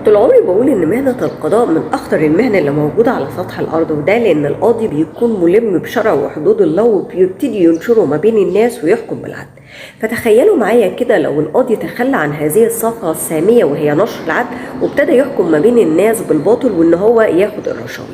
طول عمري بقول إن مهنة القضاء من أخطر المهن اللي موجودة على سطح الأرض، وده لأن القاضي بيكون ملم بشرع وحدود الله وبيبتدي ينشره ما بين الناس ويحكم بالعدل. فتخيلوا معايا كده لو القاضي تخلى عن هذه الصفقة السامية وهي نشر العدل، وابتدى يحكم ما بين الناس بالباطل وإن هو ياخد الرشاوي.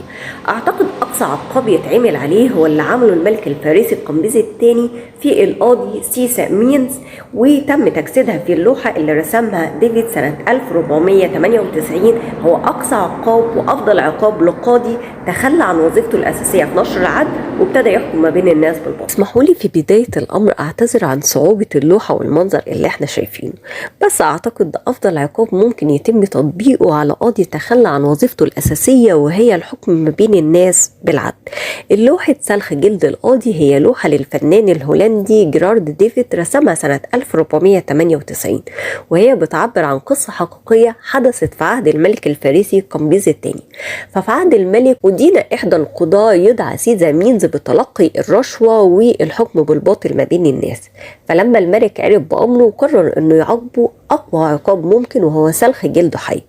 أعتقد أقصى عقاب يتعمل عليه هو اللي عمله الملك الفارسي قمبيز الثاني في القاضي سيسا مينز، وتم تجسيدها في اللوحة اللي رسمها ديفيد سنة 1498. هو أقصى عقاب وأفضل عقاب لقاضي تخلى عن وظيفته الأساسية في نشر العدل وابتدى يحكم ما بين الناس بالباطل. اسمحوا لي في بداية الأمر أعتذر عن صعوبة اللوحة والمنظر اللي احنا شايفينه، بس أعتقد ده أفضل عقاب ممكن يتم تطبيقه على قاضي تخلى عن وظيفته الأساسية وهي الحكم ما بين الناس بالعدل. اللوحة سلخ جلد القاضي هي لوحة للفنان الهولندي جيرارد ديفيد، رسمها سنة 1498، وهي بتعبر عن قصة حقيقية حدثت في عهد الملك الفارسي قمبيز الثاني. ففي عهد الملك أدين إحدى القضاة يدعى سيزا مينز بتلقي الرشوة والحكم بالباطل ما بين الناس. فلما الملك عرف بأمره قرر إنه يعاقبه أقوى عقاب ممكن، وهو سلخ جلده حي،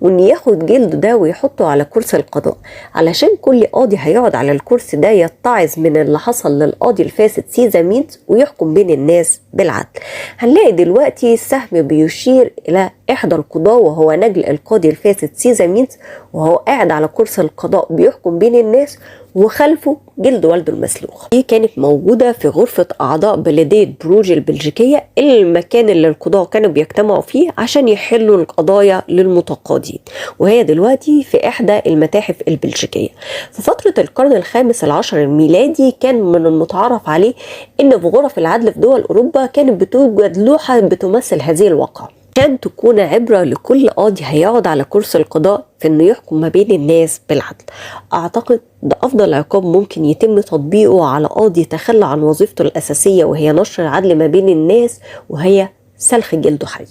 وإن ياخد جلده ده ويحطه على كرسي القضاء، علشان كل قاضي هيقعد على الكرسي ده يتعظ من اللي حصل للقاضي الفاسد سيزا مينز ويحكم بين الناس بالعدل. هنلاقي دلوقتي السهم بيشير إلى إحدى القضاة وهو نجل القاضي الفاسد سيزا مينز، وهو قاعد على كرسي القضاء بيحكم بين الناس، وخلفه جلد والده المسلوخ. دي كانت موجودة في غرفة أعضاء بلدية بروج البلجيكية، المكان اللي القضاة كانوا بيجتمعوا فيه عشان يحلوا القضايا للمتقاضين، وهي دلوقتي في إحدى المتاحف البلجيكية. في فترة القرن الخامس العشر الميلادي كان من المتعارف عليه إن في غرف العدل في دول أوروبا كانت بتوجد لوحة بتمثل هذه الواقعة، كان تكون عبرة لكل قاضي هيقعد على كرسي القضاء في انه يحكم ما بين الناس بالعدل. اعتقد ده افضل عقاب ممكن يتم تطبيقه على قاضي تخلى عن وظيفته الاساسية وهي نشر العدل ما بين الناس، وهي سلخ جلده حي.